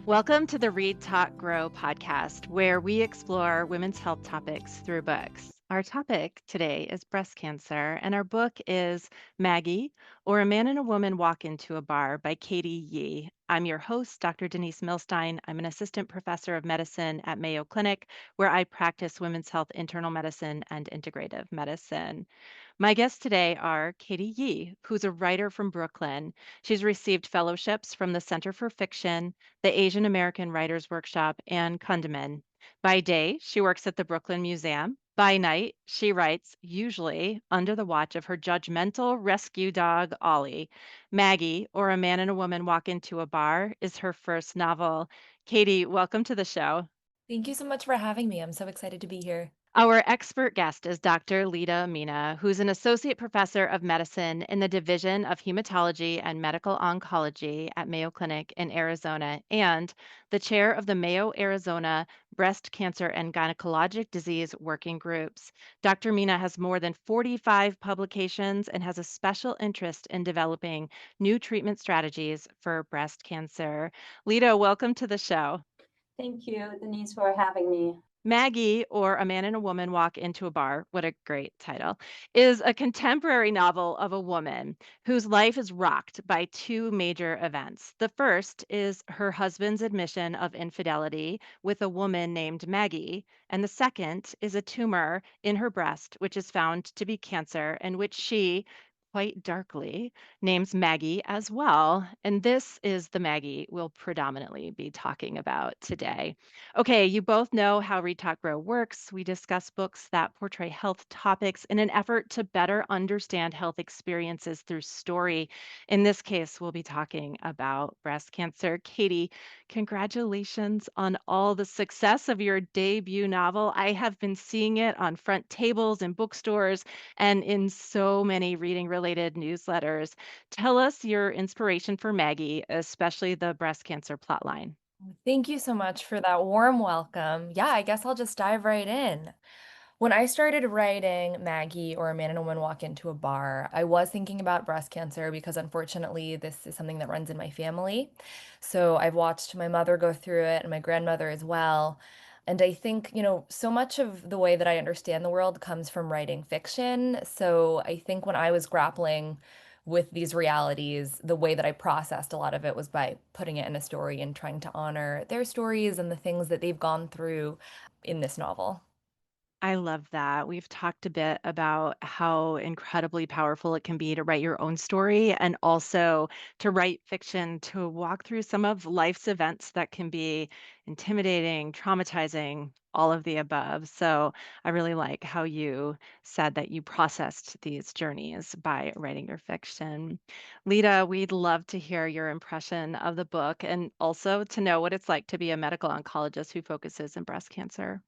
Welcome to the Read, Talk, Grow podcast, where we explore women's health topics through books. Our topic today is breast cancer, and our book is Maggie, or A Man and a Woman Walk into a Bar by Katie Yee. I'm your host, Dr. Denise Milstein. I'm an assistant professor of medicine at Mayo Clinic, where I practice women's health internal medicine and integrative medicine. My guests today are Katie Yee, who's a writer from Brooklyn. She's received fellowships from the Center for Fiction, the Asian American Writers Workshop, and Kundiman. By day, she works at the Brooklyn Museum. By night, she writes, usually under the watch of her judgmental rescue dog, Ollie. Maggie, or A Man and a Woman Walk into a Bar, is her first novel. Katie, welcome to the show. Thank you so much for having me. I'm so excited to be here. Our expert guest is Dr. Lida Mina, who's an associate professor of medicine in the Division of Hematology and Medical Oncology at Mayo Clinic in Arizona and the chair of the Mayo Arizona Breast Cancer and Gynecologic Disease Working Groups. Dr. Mina has more than 45 publications and has a special interest in developing new treatment strategies for breast cancer. Lida, welcome to the show. Thank you, Denise, for having me. Maggie, or A Man and a Woman Walk into a Bar, what a great title, is a contemporary novel of a woman whose life is rocked by two major events. The first is her husband's admission of infidelity with a woman named Maggie, and the second is a tumor in her breast, which is found to be cancer, and which she, quite darkly, names Maggie as well. And this is the Maggie we'll predominantly be talking about today. Okay, you both know how Read Talk Grow works. We discuss books that portray health topics in an effort to better understand health experiences through story. In this case, we'll be talking about breast cancer. Katie, congratulations on all the success of your debut novel. I have been seeing it on front tables in bookstores and in so many reading related newsletters. Tell us your inspiration for Maggie, especially the breast cancer plotline. Thank you so much for that warm welcome. Yeah, I guess I'll just dive right in. When I started writing Maggie or A Man and a Woman Walk into a Bar, I was thinking about breast cancer because unfortunately this is something that runs in my family. So I've watched my mother go through it and my grandmother as well. And I think, so much of the way that I understand the world comes from writing fiction. So I think when I was grappling with these realities, the way that I processed a lot of it was by putting it in a story and trying to honor their stories and the things that they've gone through in this novel. I love that. We've talked a bit about how incredibly powerful it can be to write your own story and also to write fiction to walk through some of life's events that can be intimidating, traumatizing, all of the above. So I really like how you said that you processed these journeys by writing your fiction. Lita, we'd love to hear your impression of the book and also to know what it's like to be a medical oncologist who focuses in breast cancer.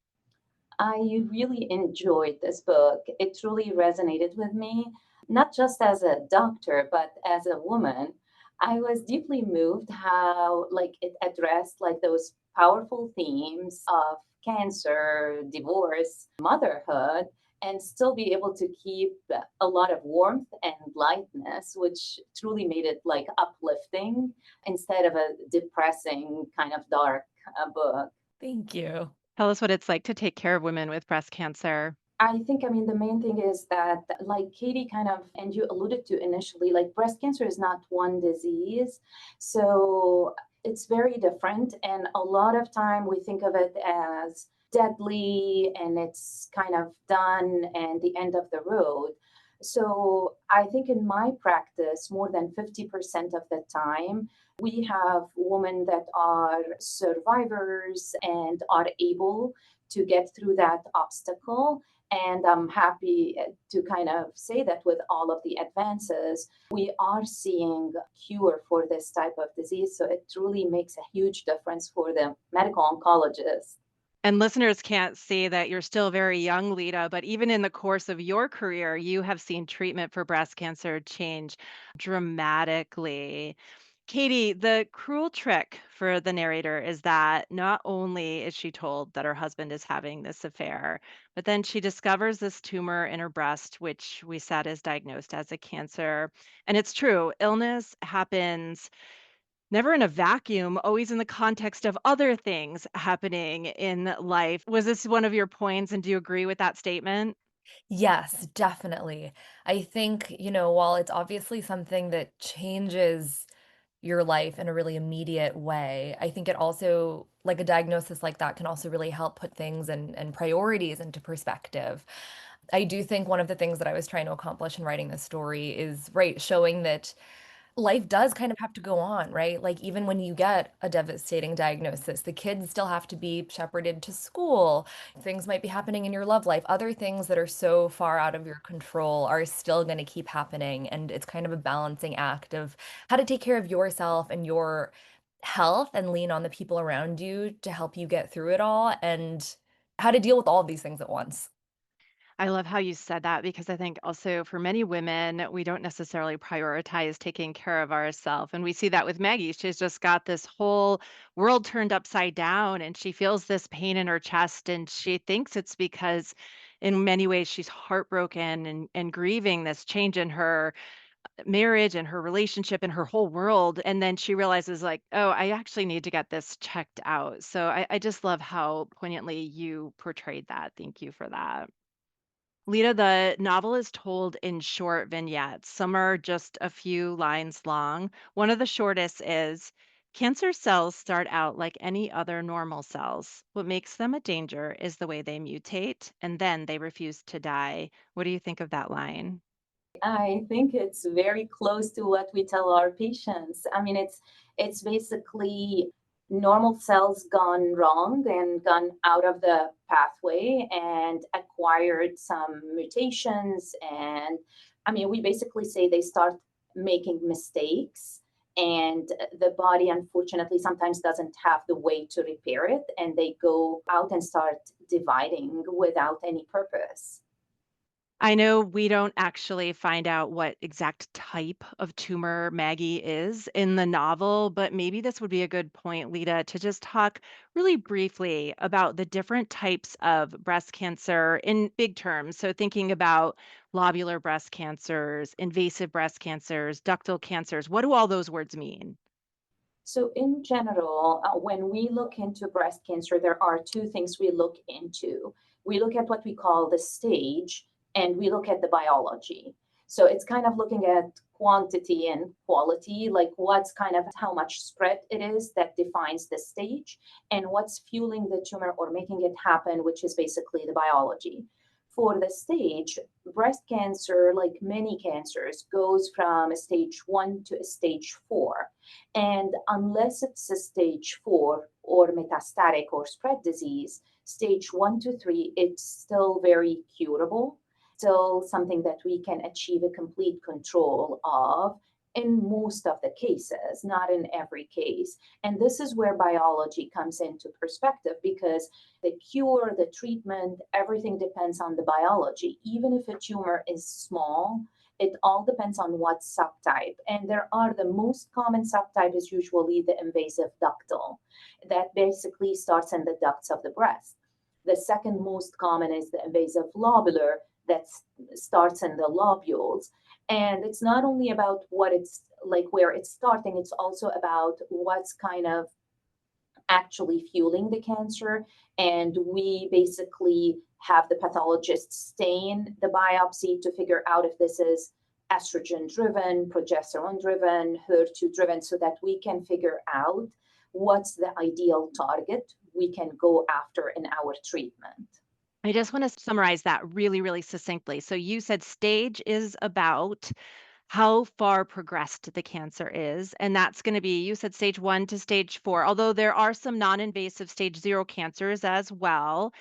I really enjoyed this book. It truly resonated with me, not just as a doctor, but as a woman. I was deeply moved how it addressed those powerful themes of cancer, divorce, motherhood, and still be able to keep a lot of warmth and lightness, which truly made it uplifting instead of a depressing kind of dark book. Thank you. Tell us what it's like to take care of women with breast cancer. I mean, the main thing is that, like Katie kind of, and you alluded to initially, like breast cancer is not one disease. So it's very different. And a lot of time we think of it as deadly and it's kind of done and the end of the road. So I think in my practice, more than 50% of the time, we have women that are survivors and are able to get through that obstacle, and I'm happy to kind of say that with all of the advances, we are seeing a cure for this type of disease. So it truly makes a huge difference for the medical oncologist. And listeners can't see that you're still very young, Lita, but even in the course of your career, you have seen treatment for breast cancer change dramatically. Katie, the cruel trick for the narrator is that not only is she told that her husband is having this affair, but then she discovers this tumor in her breast, which we said is diagnosed as a cancer. And it's true, illness happens Never in a vacuum, always in the context of other things happening in life. Was this one of your points, and do you agree with that statement? Yes, definitely. I think, while it's obviously something that changes your life in a really immediate way, I think it also, like a diagnosis like that, can also really help put things and priorities into perspective. I do think one of the things that I was trying to accomplish in writing this story is, right, showing that life does kind of have to go on, right? Like, even when you get a devastating diagnosis, the kids still have to be shepherded to school. Things might be happening in your love life. Other things that are so far out of your control are still going to keep happening. And it's kind of a balancing act of how to take care of yourself and your health and lean on the people around you to help you get through it all, and how to deal with all of these things at once. I love how you said that because I think also for many women, we don't necessarily prioritize taking care of ourselves. And we see that with Maggie. She's just got this whole world turned upside down and she feels this pain in her chest. And she thinks it's because, in many ways, she's heartbroken and grieving this change in her marriage and her relationship and her whole world. And then she realizes, like, oh, I actually need to get this checked out. So I just love how poignantly you portrayed that. Thank you for that. Lita, the novel is told in short vignettes. Some are just a few lines long. One of the shortest is: Cancer cells start out like any other normal cells. What makes them a danger is the way they mutate, and then they refuse to die. What do you think of that line? I think it's very close to what we tell our patients. I mean, it's basically normal cells gone wrong and gone out of the pathway and acquired some mutations. And I mean, we basically say they start making mistakes, and the body unfortunately sometimes doesn't have the way to repair it, and they go out and start dividing without any purpose. I know we don't actually find out what exact type of tumor Maggie is in the novel, but maybe this would be a good point, Lita, to just talk really briefly about the different types of breast cancer in big terms. So, thinking about lobular breast cancers, invasive breast cancers, ductal cancers, what do all those words mean? So, in general, when we look into breast cancer, there are two things we look into. We look at what we call the stage, and we look at the biology. So, it's kind of looking at quantity and quality, like what's kind of how much spread it is that defines the stage, and what's fueling the tumor or making it happen, which is basically the biology. For the stage, breast cancer, like many cancers, goes from a stage 1 to a stage 4, and unless it's a stage 4 or metastatic or spread disease, stage 1 to 3, it's still very curable, still something that we can achieve a complete control of in most of the cases, not in every case. And this is where biology comes into perspective, because the cure, the treatment, everything depends on the biology. Even if a tumor is small, it all depends on what subtype. And there are the most common subtype is usually the invasive ductal, that basically starts in the ducts of the breast. The second most common is the invasive lobular that starts in the lobules. And it's not only about what it's like, where it's starting, it's also about what's kind of actually fueling the cancer. And we basically have the pathologist stain the biopsy to figure out if this is estrogen driven, progesterone driven, HER2 driven, so that we can figure out what's the ideal target we can go after in our treatment. I just want to summarize that really, really succinctly. So, you said stage is about how far progressed the cancer is. And that's going to be, you said stage 1 to stage 4, although there are some non invasive stage 0 cancers as well.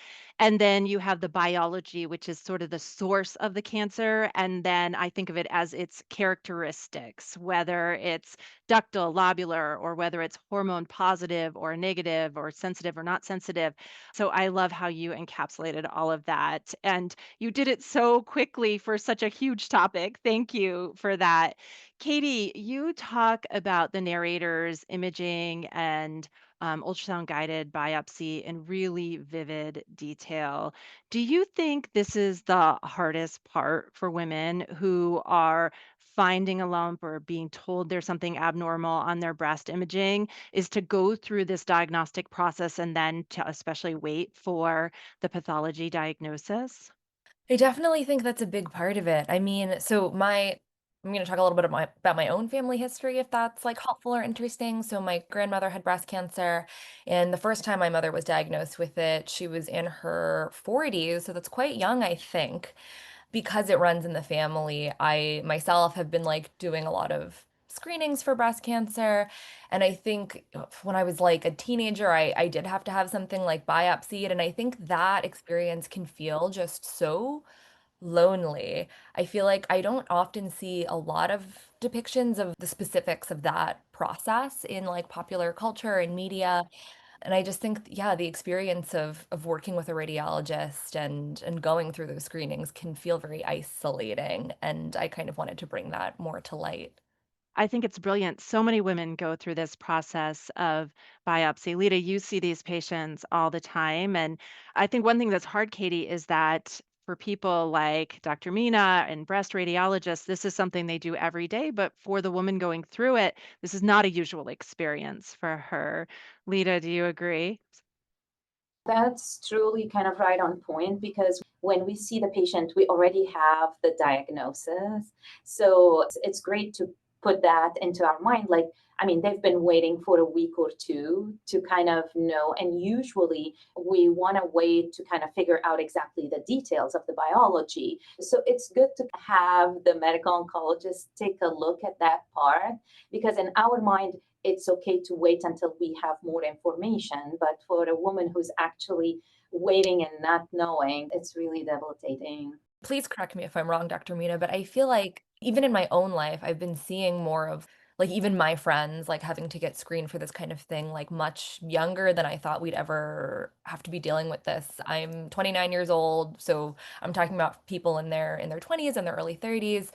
And then you have the biology, which is sort of the source of the cancer. And then I think of it as its characteristics, whether it's ductal, lobular, or whether it's hormone positive or negative or sensitive or not sensitive. So I love how you encapsulated all of that. And you did it so quickly for such a huge topic. Thank you for that. Katie, you talk about the narrator's imaging and ultrasound guided biopsy in really vivid detail. Do you think this is the hardest part for women who are finding a lump or being told there's something abnormal on their breast imaging, is to go through this diagnostic process and then to especially wait for the pathology diagnosis? I definitely think that's a big part of it. I mean, I'm going to talk a little bit about my own family history if that's like helpful or interesting. So my grandmother had breast cancer, and the first time my mother was diagnosed with it, she was in her 40s, so that's quite young, I think. Because it runs in the family, I myself have been like doing a lot of screenings for breast cancer. And I think when I was like a teenager, I did have to have something like biopsied. And I think that experience can feel just so lonely. I feel like I don't often see a lot of depictions of the specifics of that process in like popular culture and media. And I just think, yeah, the experience of working with a radiologist and going through those screenings can feel very isolating. And I kind of wanted to bring that more to light. I think it's brilliant. So many women go through this process of biopsy. Lida, you see these patients all the time. And I think one thing that's hard, Katie, is that for people like Dr. Mina and breast radiologists, this is something they do every day. But for the woman going through it, this is not a usual experience for her. Lida, do you agree? That's truly kind of right on point because when we see the patient, we already have the diagnosis. So it's great to put that into our mind. Like, I mean, they've been waiting for a week or two to kind of know. And usually we want to wait to kind of figure out exactly the details of the biology. So it's good to have the medical oncologist take a look at that part because in our mind, it's okay to wait until we have more information. But for a woman who's actually waiting and not knowing, it's really debilitating. Please correct me if I'm wrong, Dr. Mina, but I feel like even in my own life, I've been seeing more of like even my friends like having to get screened for this kind of thing like much younger than I thought we'd ever have to be dealing with this. I'm 29 years old, so I'm talking about people in their 20s and their early 30s.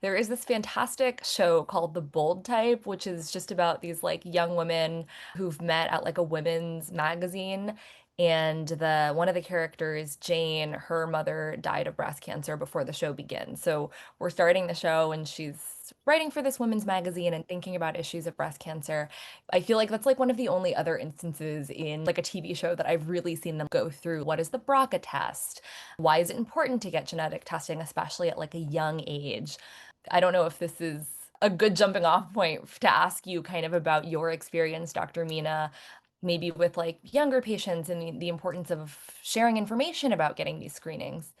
There is this fantastic show called The Bold Type, which is just about these like young women who've met at like a women's magazine. And the one of the characters, Jane, her mother died of breast cancer before the show begins. So we're starting the show and she's writing for this women's magazine and thinking about issues of breast cancer. I feel like that's like one of the only other instances in like a TV show that I've really seen them go through. What is the BRCA test? Why is it important to get genetic testing, especially at like a young age? I don't know if this is a good jumping off point to ask you kind of about your experience, Dr. Mina, maybe with like younger patients and the importance of sharing information about getting these screenings.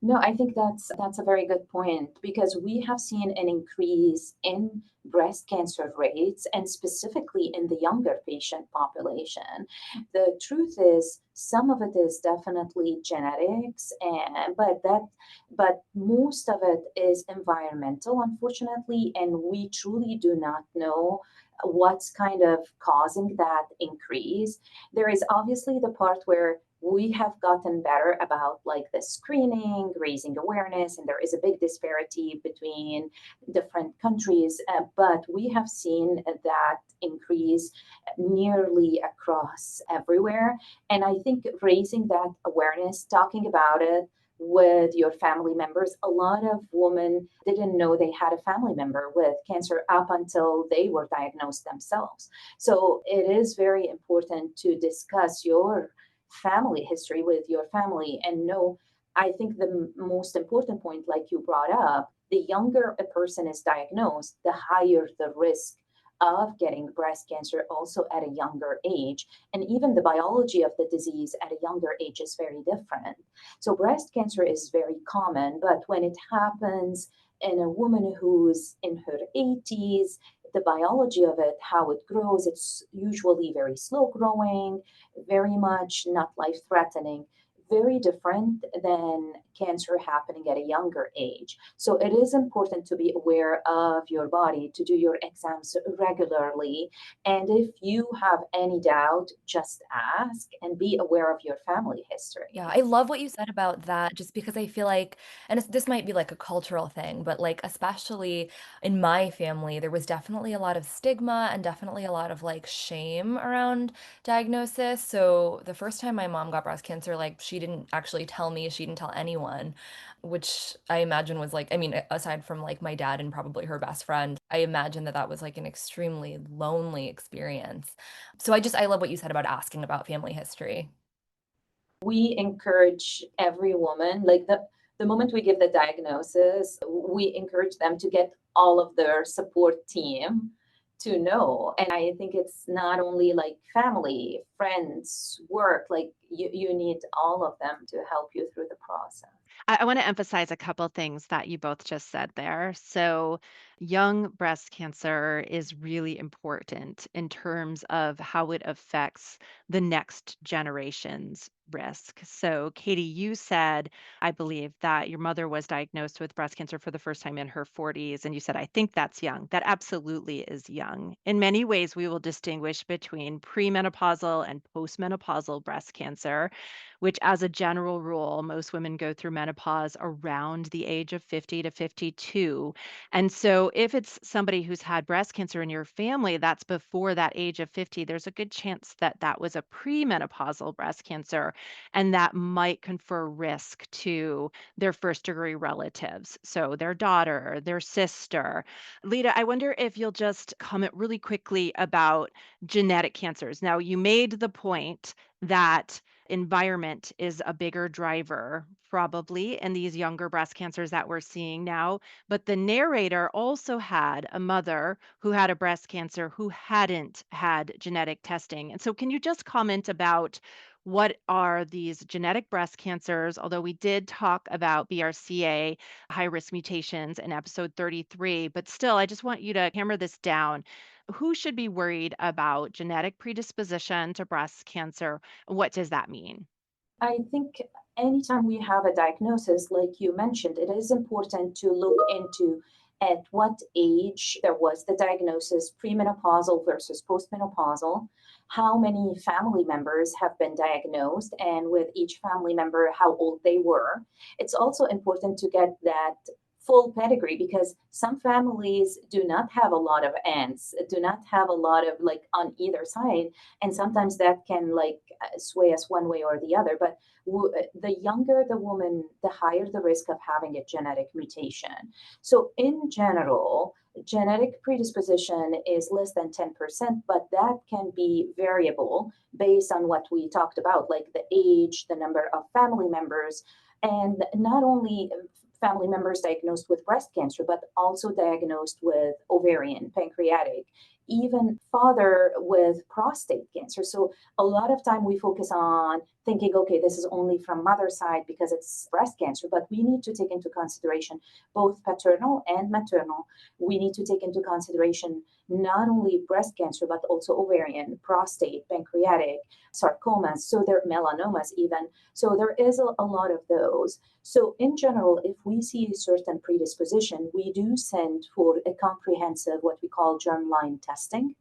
No, I think that's a very good point because we have seen an increase in breast cancer rates and specifically in the younger patient population. The truth is some of it is definitely genetics and but most of it is environmental unfortunately and we truly do not know what's kind of causing that increase. There is obviously the part where we have gotten better about like the screening, raising awareness, and there is a big disparity between different countries. But we have seen that increase nearly across everywhere. And I think raising that awareness, talking about it with your family members, a lot of women didn't know they had a family member with cancer up until they were diagnosed themselves. So it is very important to discuss your family history with your family and know. I think the most important point like you brought up, the younger a person is diagnosed the higher the risk of getting breast cancer also at a younger age, and even the biology of the disease at a younger age is very different. So breast cancer is very common, but when it happens in a woman who's in her 80s, the biology of it, how it grows, it's usually very slow growing, very much not life threatening. very different than cancer happening at a younger age. So it is important to be aware of your body, to do your exams regularly. And if you have any doubt, just ask and be aware of your family history. Yeah, I love what you said about that just because I feel like, and this might be like a cultural thing, but like, especially in my family, there was definitely a lot of stigma and definitely a lot of like shame around diagnosis. So the first time my mom got breast cancer, like, she didn't actually tell me, she didn't tell anyone, which I imagine was like, I mean, aside from like my dad and probably her best friend, I imagine that that was like an extremely lonely experience. So I love what you said about asking about family history. We encourage every woman, like the moment we give the diagnosis, we encourage them to get all of their support team to know. And I think it's not only like family, friends, work, like you need all of them to help you through the process. I want to emphasize a couple things that you both just said there. So, young breast cancer is really important in terms of how it affects the next generation's risk. So, Katie, you said, I believe, that your mother was diagnosed with breast cancer for the first time in her 40s. And you said, I think that's young. That absolutely is young. In many ways, we will distinguish between premenopausal and postmenopausal breast cancer, which, as a general rule, most women go through menopause around the age of 50 to 52. And so, if it's somebody who's had breast cancer in your family that's before that age of 50, there's a good chance that that was a premenopausal breast cancer, and that might confer risk to their first degree relatives. So, their daughter, their sister. Lida, I wonder if you'll just comment really quickly about genetic cancers. Now, you made the point that environment is a bigger driver probably in these younger breast cancers that we're seeing now. But the narrator also had a mother who had a breast cancer who hadn't had genetic testing. And so, can you just comment about what are these genetic breast cancers? Although we did talk about BRCA high risk mutations in episode 33, but still, I just want you to hammer this down. Who should be worried about genetic predisposition to breast cancer? What does that mean? I think anytime we have a diagnosis, like you mentioned, it is important to look into at what age there was the diagnosis, premenopausal versus postmenopausal, how many family members have been diagnosed, and with each family member, how old they were. It's also important to get that full pedigree because some families do not have a lot of aunts, do not have a lot of like on either side, and sometimes that can like sway us one way or the other. But the younger the woman, the higher the risk of having a genetic mutation. So, in general, genetic predisposition is less than 10%, but that can be variable based on what we talked about, like the age, the number of family members, and not only family members diagnosed with breast cancer, but also diagnosed with ovarian, pancreatic, even father with prostate cancer. So a lot of time we focus on thinking, okay, this is only from mother's side because it's breast cancer, but we need to take into consideration both paternal and maternal. We need to take into consideration not only breast cancer, but also ovarian, prostate, pancreatic, sarcomas, so there are melanomas even. So there is a lot of those. So in general, if we see a certain predisposition, we do send for a comprehensive, what we call germline testing,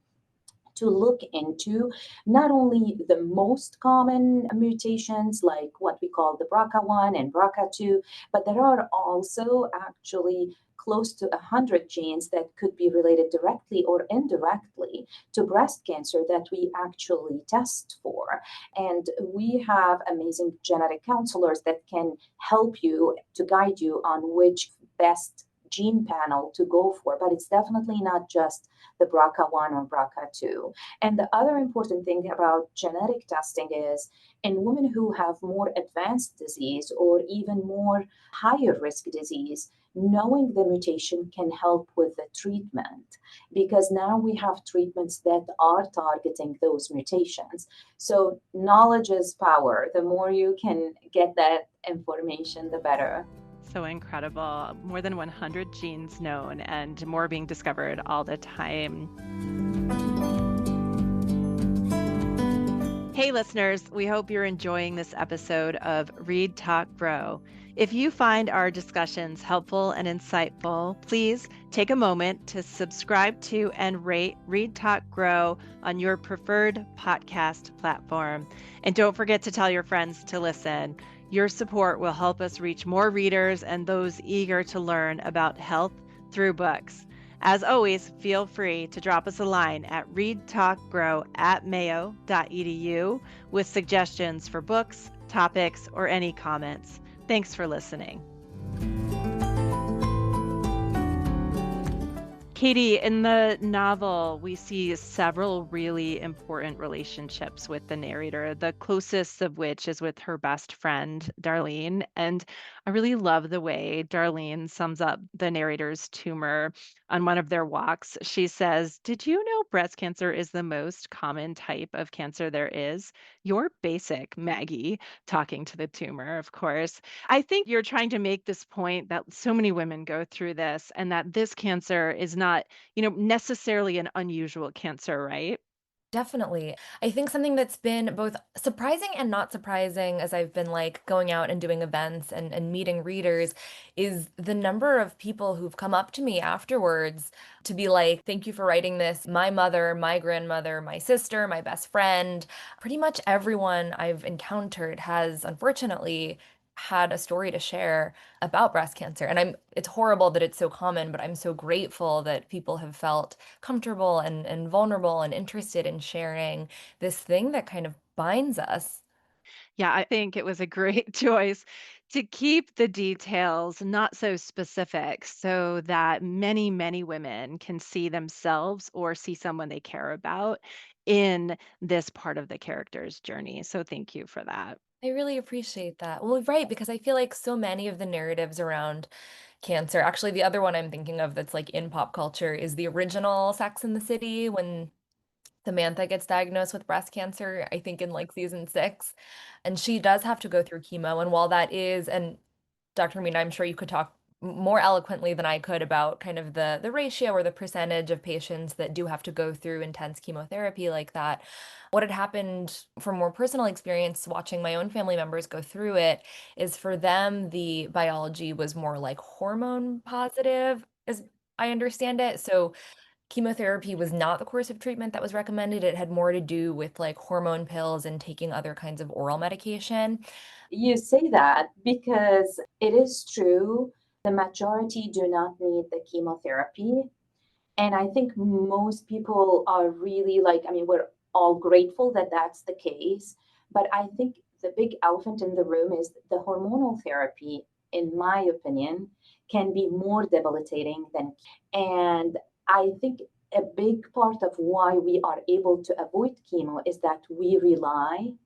to look into not only the most common mutations, like what we call the BRCA1 and BRCA2, but there are also actually close to 100 genes that could be related directly or indirectly to breast cancer that we actually test for. And we have amazing genetic counselors that can help you to guide you on which best gene panel to go for, but it's definitely not just the BRCA1 or BRCA2. And the other important thing about genetic testing is in women who have more advanced disease or even more higher risk disease, knowing the mutation can help with the treatment because now we have treatments that are targeting those mutations. So knowledge is power. The more you can get that information, the better. So incredible. More than 100 genes known and more being discovered all the time. Hey, listeners, we hope you're enjoying this episode of Read, Talk, Grow. If you find our discussions helpful and insightful, please take a moment to subscribe to and rate Read, Talk, Grow on your preferred podcast platform. And don't forget to tell your friends to listen. Your support will help us reach more readers and those eager to learn about health through books. As always, feel free to drop us a line at readtalkgrow@mayo.edu with suggestions for books, topics, or any comments. Thanks for listening. Katie, in the novel, we see several really important relationships with the narrator, the closest of which is with her best friend, Darlene. And I really love the way Darlene sums up the narrator's tumor on one of their walks. She says, "Did you know breast cancer is the most common type of cancer there is? You're basic, Maggie," talking to the tumor, of course. I think you're trying to make this point that so many women go through this and that this cancer is not, necessarily an unusual cancer, right? Definitely. I think something that's been both surprising and not surprising as I've been like going out and doing events and meeting readers is the number of people who've come up to me afterwards to be like, thank you for writing this. My mother, my grandmother, my sister, my best friend, pretty much everyone I've encountered has unfortunately had a story to share about breast cancer. And it's horrible that it's so common, but I'm so grateful that people have felt comfortable and vulnerable and interested in sharing this thing that kind of binds us. Yeah, I think it was a great choice to keep the details not so specific so that many, many women can see themselves or see someone they care about in this part of the character's journey. So thank you for that. I really appreciate that. Well, right, because I feel like so many of the narratives around cancer, actually, the other one I'm thinking of that's like in pop culture is the original Sex and the City when Samantha gets diagnosed with breast cancer, I think in like season 6, and she does have to go through chemo. And while that is, and Dr. Mina, I'm sure you could talk more eloquently than I could about kind of the ratio or the percentage of patients that do have to go through intense chemotherapy like that. What had happened from more personal experience watching my own family members go through it is for them the biology was more like hormone positive as I understand it. So chemotherapy was not the course of treatment that was recommended. It had more to do with like hormone pills and taking other kinds of oral medication. You say that because it is true. The majority do not need the chemotherapy. And I think most people are really like, I mean, we're all grateful that that's the case. But I think the big elephant in the room is the hormonal therapy, in my opinion, can be more debilitating than. And I think a big part of why we are able to avoid chemo is that we rely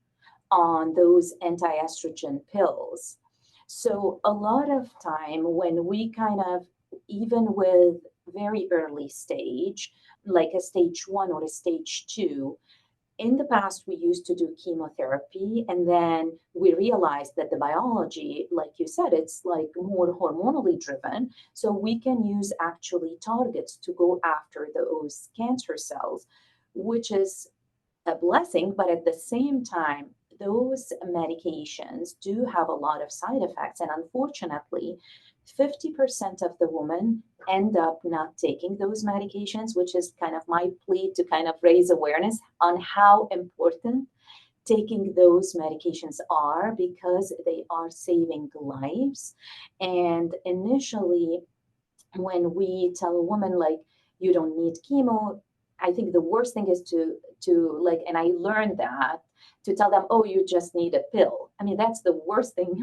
on those anti-estrogen pills. So a lot of time when we kind of, even with very early stage, like a stage 1 or a stage 2, in the past we used to do chemotherapy and then we realized that the biology, like you said, it's like more hormonally driven, so we can use actually targets to go after those cancer cells, which is a blessing, but at the same time, those medications do have a lot of side effects. And unfortunately, 50% of the women end up not taking those medications, which is kind of my plea to kind of raise awareness on how important taking those medications are because they are saving lives. And initially, when we tell a woman like you don't need chemo, I think the worst thing is to like, and I learned that, to tell them, oh, you just need a pill. I mean, that's the worst thing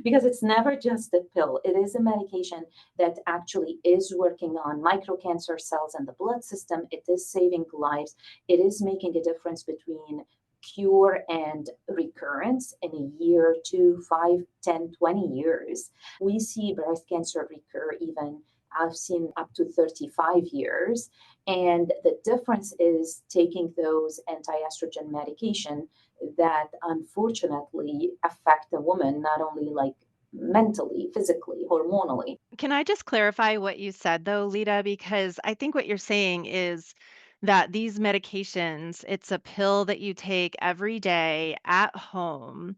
because it's never just a pill. It is a medication that actually is working on microcancer cells in the blood system. It is saving lives. It is making a difference between cure and recurrence in a year, 2, 5, 10, 20 years. We see breast cancer recur even, I've seen up to 35 years. And the difference is taking those anti-estrogen medication that unfortunately affect a woman, not only like mentally, physically, hormonally. Can I just clarify what you said though, Lita? Because I think what you're saying is that these medications, it's a pill that you take every day at home,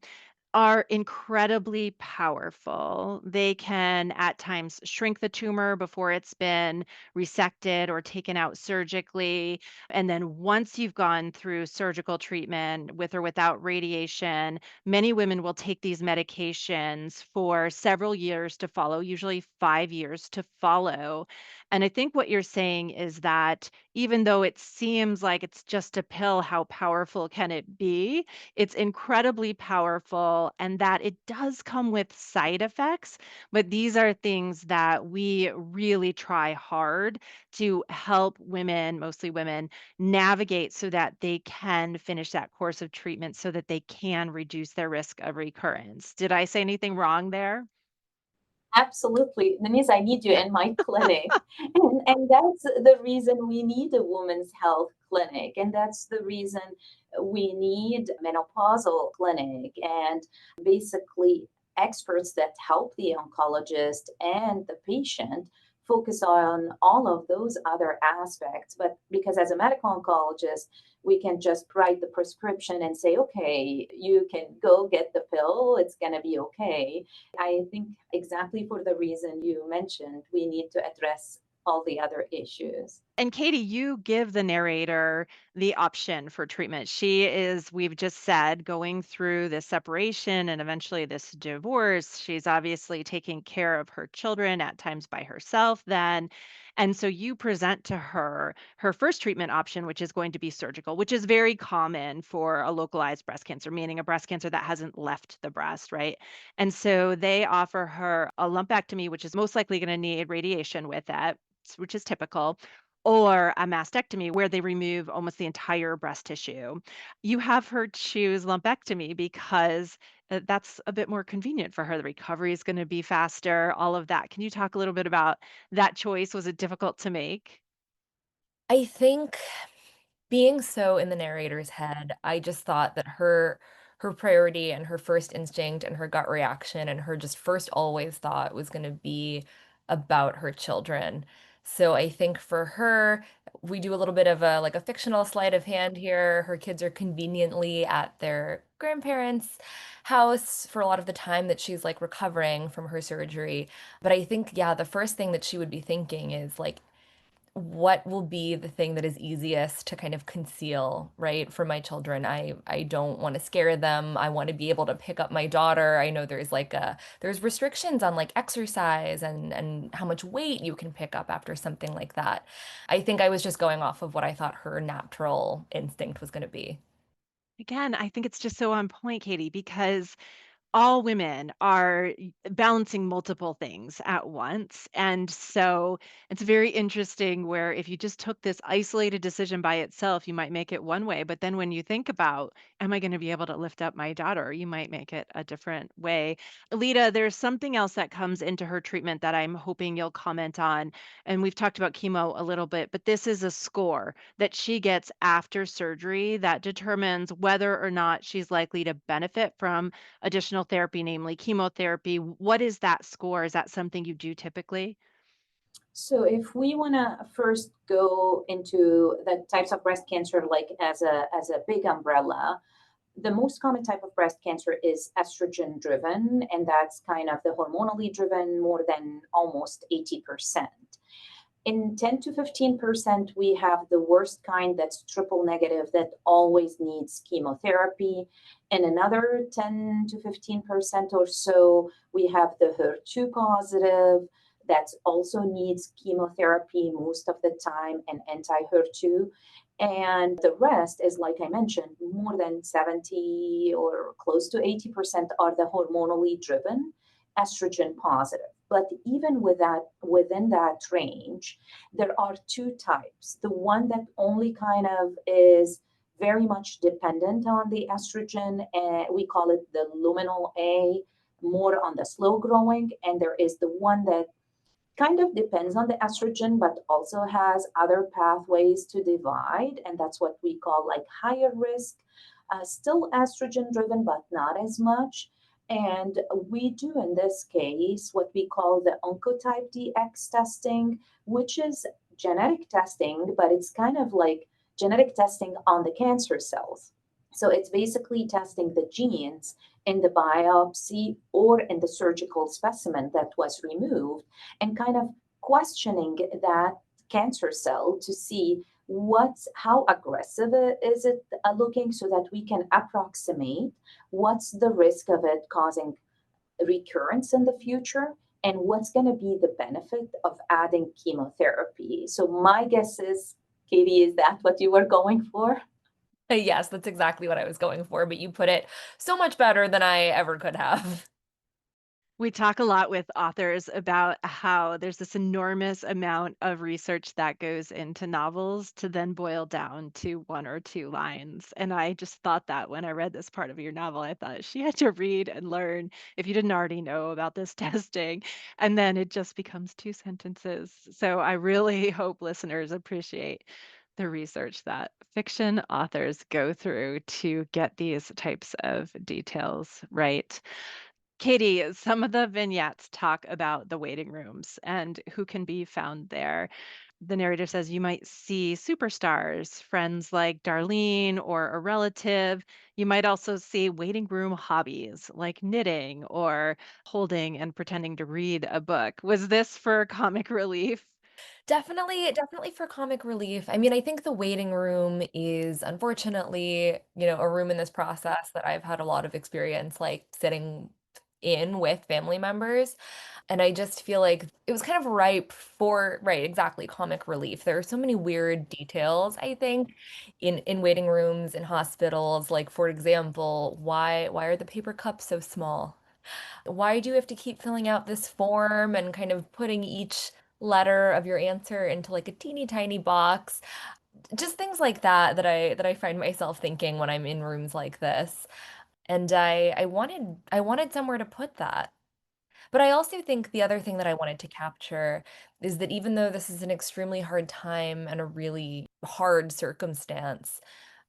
are incredibly powerful. They can at times shrink the tumor before it's been resected or taken out surgically. And then once you've gone through surgical treatment with or without radiation, many women will take these medications for several years to follow, usually 5 years to follow. And I think what you're saying is that even though it seems like it's just a pill, how powerful can it be? It's incredibly powerful and that it does come with side effects, but these are things that we really try hard to help women, mostly women, navigate so that they can finish that course of treatment so that they can reduce their risk of recurrence. Did I say anything wrong there? Absolutely. Denise, I need you in my clinic. And that's the reason we need a women's health clinic. And that's the reason we need menopausal clinic and basically experts that help the oncologist and the patient focus on all of those other aspects. But because as a medical oncologist, we can just write the prescription and say, okay, you can go get the pill, it's going to be okay. I think exactly for the reason you mentioned, we need to address all the other issues. And Katie, you give the narrator the option for treatment. She is, we've just said, going through this separation and eventually this divorce. She's obviously taking care of her children at times by herself then. And so you present to her first treatment option, which is going to be surgical, which is very common for a localized breast cancer, meaning a breast cancer that hasn't left the breast, right? And so they offer her a lumpectomy, which is most likely going to need radiation with it, which is typical, or a mastectomy where they remove almost the entire breast tissue. You have her choose lumpectomy because that's a bit more convenient for her. The recovery is going to be faster, all of that. Can you talk a little bit about that choice? Was it difficult to make? I think being so in the narrator's head, I just thought that her priority and her first instinct and her gut reaction and her just first always thought was going to be about her children. So I think for her, we do a little bit of a like a fictional sleight of hand here. Her kids are conveniently at their grandparents' house for a lot of the time that she's like recovering from her surgery. But I think, yeah, the first thing that she would be thinking is like, what will be the thing that is easiest to kind of conceal, right, for my children? I don't want to scare them. I want to be able to pick up my daughter. I know there's like there's restrictions on like exercise and how much weight you can pick up after something like that. I think I was just going off of what I thought her natural instinct was going to be. Again, I think it's just so on point, Katie, because all women are balancing multiple things at once. And so it's very interesting where if you just took this isolated decision by itself, you might make it one way. But then when you think about, am I going to be able to lift up my daughter? You might make it a different way. Lita, there's something else that comes into her treatment that I'm hoping you'll comment on. And we've talked about chemo a little bit, but this is a score that she gets after surgery that determines whether or not she's likely to benefit from additional therapy, namely chemotherapy. What is that score? Is that something you do typically? So if we want to first go into the types of breast cancer, like as a big umbrella, the most common type of breast cancer is estrogen driven, and that's kind of the hormonally driven more than almost 80%. In 10 to 15%, we have the worst kind that's triple negative that always needs chemotherapy. And another 10 to 15% or so, we have the HER2 positive that also needs chemotherapy most of the time and anti HER2. And the rest is, like I mentioned, more than 70 or close to 80% are the hormonally driven estrogen positive. But even with that, within that range, there are two types. The one that only kind of is very much dependent on the estrogen, and we call it the luminal A, more on the slow growing. And there is the one that kind of depends on the estrogen, but also has other pathways to divide. And that's what we call like higher risk, still estrogen driven, but not as much. And we do in this case what we call the Oncotype DX testing, which is genetic testing, but it's kind of like genetic testing on the cancer cells. So it's basically testing the genes in the biopsy or in the surgical specimen that was removed, and kind of questioning that cancer cell to see how aggressive is it looking, so that we can approximate what's the risk of it causing recurrence in the future, and what's going to be the benefit of adding chemotherapy. So my guess is, Katie, is that what you were going for? Yes, that's exactly what I was going for, but you put it so much better than I ever could have. We talk a lot with authors about how there's this enormous amount of research that goes into novels to then boil down to one or two lines. And I just thought that when I read this part of your novel, I thought she had to read and learn if you didn't already know about this testing. And then it just becomes two sentences. So I really hope listeners appreciate the research that fiction authors go through to get these types of details right. Katie, some of the vignettes talk about the waiting rooms and who can be found there. The narrator says you might see superstars, friends like Darlene or a relative. You might also see waiting room hobbies like knitting or holding and pretending to read a book. Was this for comic relief? Definitely for comic relief. I mean, I think the waiting room is unfortunately, a room in this process that I've had a lot of experience like sitting in with family members. And I just feel like it was kind of ripe for, right, exactly, comic relief. There are so many weird details, I think, in waiting rooms, in hospitals. Like, for example, why are the paper cups so small? Why do you have to keep filling out this form and kind of putting each letter of your answer into like a teeny tiny box? Just things like that I find myself thinking when I'm in rooms like this. And I wanted somewhere to put that. But I also think the other thing that I wanted to capture is that even though this is an extremely hard time and a really hard circumstance,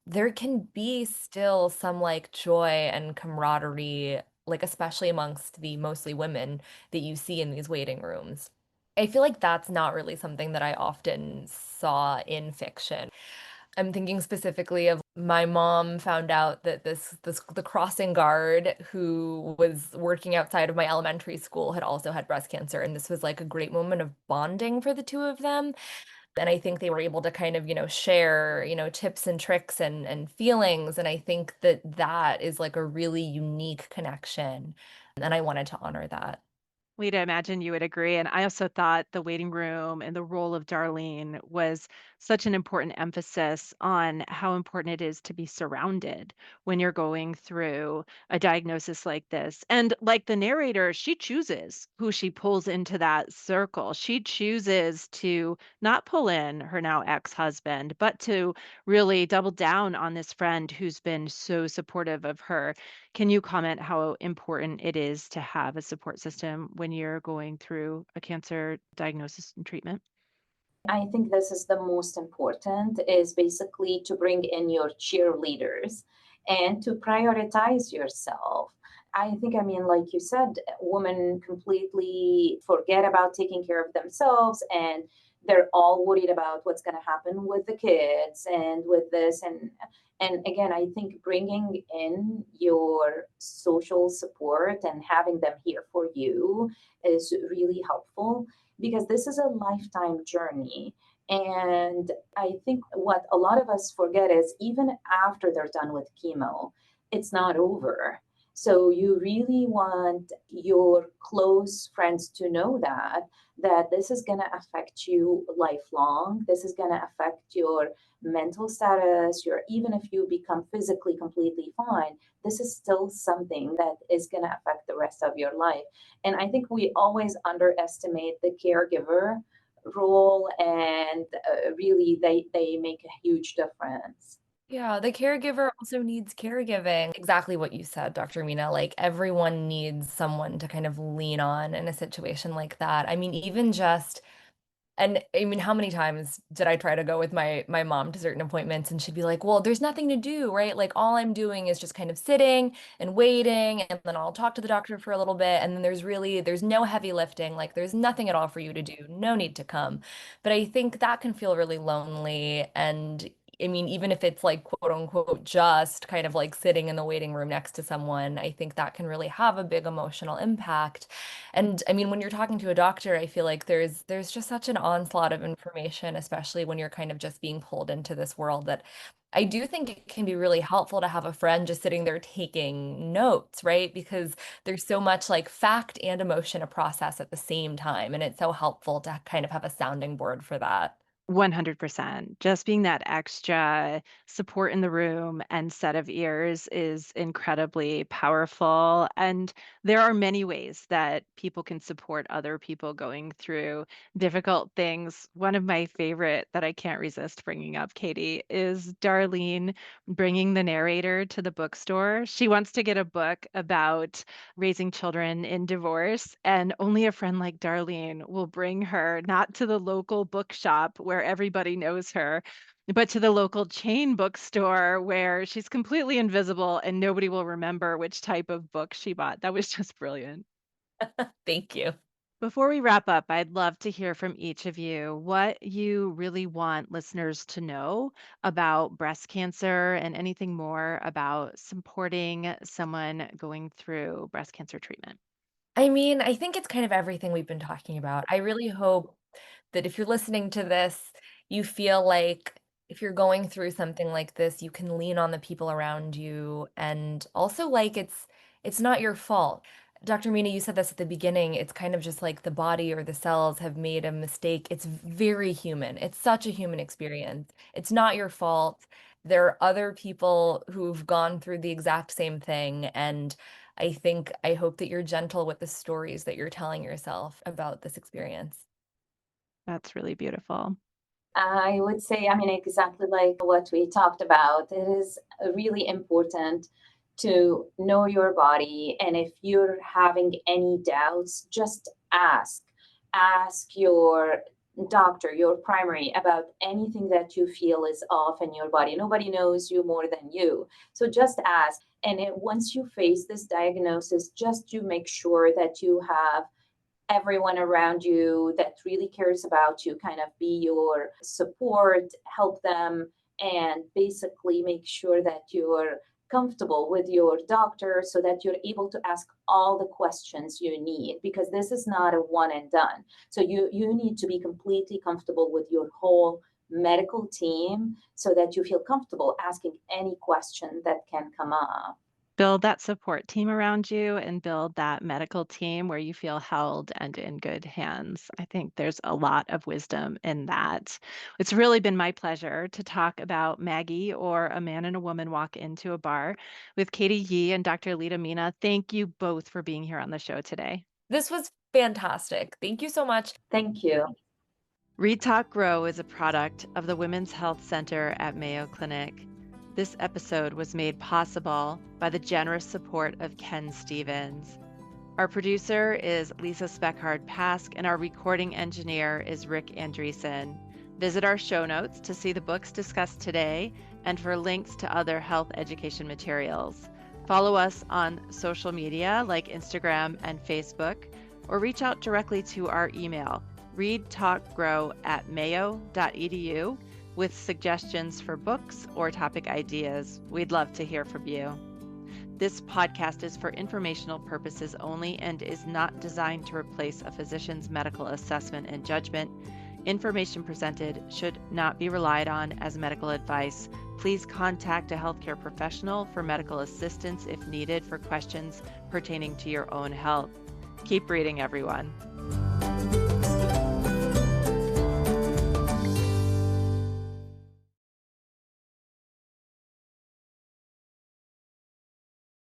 there can be still some like joy and camaraderie, like especially amongst the mostly women that you see in these waiting rooms. I feel like that's not really something that I often saw in fiction. I'm thinking specifically of my mom found out that this the crossing guard who was working outside of my elementary school had also had breast cancer, and this was like a great moment of bonding for the two of them. And I think they were able to kind of, share, tips and tricks and feelings. And I think that that is like a really unique connection. And I wanted to honor that. Lita, imagine you would agree. And I also thought the waiting room and the role of Darlene was such an important emphasis on how important it is to be surrounded when you're going through a diagnosis like this. And like the narrator, she chooses who she pulls into that circle. She chooses to not pull in her now ex husband, but to really double down on this friend who's been so supportive of her. Can you comment how important it is to have a support system when you're going through a cancer diagnosis and treatment? I think this is the most important, is basically to bring in your cheerleaders and to prioritize yourself. I think, I mean, like you said, women completely forget about taking care of themselves, and they're all worried about what's going to happen with the kids and with this. And again, I think bringing in your social support and having them here for you is really helpful, because this is a lifetime journey. And I think what a lot of us forget is, even after they're done with chemo, it's not over. So you really want your close friends to know that this is going to affect you lifelong. This is going to affect your mental status. Your Even if you become physically completely fine, this is still something that is going to affect the rest of your life. And I think we always underestimate the caregiver role, and really they make a huge difference. Yeah, the caregiver also needs caregiving. Exactly what you said, Dr. Mina. Like everyone needs someone to kind of lean on in a situation like that. I mean, even just and I mean, how many times did I try to go with my mom to certain appointments and she'd be like, "Well, there's nothing to do, right? Like all I'm doing is just kind of sitting and waiting and then I'll talk to the doctor for a little bit and then there's no heavy lifting. Like there's nothing at all for you to do. No need to come." But I think that can feel really lonely and I mean, even if it's like quote unquote just kind of like sitting in the waiting room next to someone, I think that can really have a big emotional impact. And I mean, when you're talking to a doctor, I feel like there's just such an onslaught of information, especially when you're kind of just being pulled into this world, that I do think it can be really helpful to have a friend just sitting there taking notes, right? Because there's so much like fact and emotion to process at the same time. And it's so helpful to kind of have a sounding board for that. 100%. Just being that extra support in the room and set of ears is incredibly powerful. And there are many ways that people can support other people going through difficult things. One of my favorite that I can't resist bringing up, Katie, is Darlene bringing the narrator to the bookstore. She wants to get a book about raising children in divorce, and only a friend like Darlene will bring her not to the local bookshop where everybody knows her, but to the local chain bookstore where she's completely invisible and nobody will remember which type of book she bought. That was just brilliant. Thank you. Before we wrap up, I'd love to hear from each of you what you really want listeners to know about breast cancer and anything more about supporting someone going through breast cancer treatment. I mean, I think it's kind of everything we've been talking about. I really hope that if you're listening to this, you feel like if you're going through something like this, you can lean on the people around you, and also like it's not your fault. Dr. Mina, you said this at the beginning. It's kind of just like the body or the cells have made a mistake. It's very human. It's such a human experience. It's not your fault. There are other people who've gone through the exact same thing, and I hope that you're gentle with the stories that you're telling yourself about this experience. That's really beautiful. I would say, I mean, exactly like what we talked about, it is really important to know your body. And if you're having any doubts, just ask. Ask your doctor, your primary, about anything that you feel is off in your body. Nobody knows you more than you. So just ask. And once you face this diagnosis, just to make sure that you have everyone around you that really cares about you kind of be your support, help them, and basically make sure that you're comfortable with your doctor so that you're able to ask all the questions you need, because this is not a one and done. So you need to be completely comfortable with your whole medical team so that you feel comfortable asking any question that can come up. Build that support team around you and build that medical team where you feel held and in good hands. I think there's a lot of wisdom in that. It's really been my pleasure to talk about Maggie, or A Man and a Woman Walk Into a Bar, with Katie Yee and Dr. Lida Mina. Thank you both for being here on the show today. This was fantastic. Thank you so much. Thank you. Read Talk Grow is a product of the Women's Health Center at Mayo Clinic. This episode was made possible by the generous support of Ken Stevens. Our producer is Lisa Speckhard-Pask, and our recording engineer is Rick Andreessen. Visit our show notes to see the books discussed today and for links to other health education materials. Follow us on social media like Instagram and Facebook, or reach out directly to our email, readtalkgrow@mayo.edu, with suggestions for books or topic ideas. We'd love to hear from you. This podcast is for informational purposes only and is not designed to replace a physician's medical assessment and judgment. Information presented should not be relied on as medical advice. Please contact a healthcare professional for medical assistance if needed for questions pertaining to your own health. Keep reading, everyone.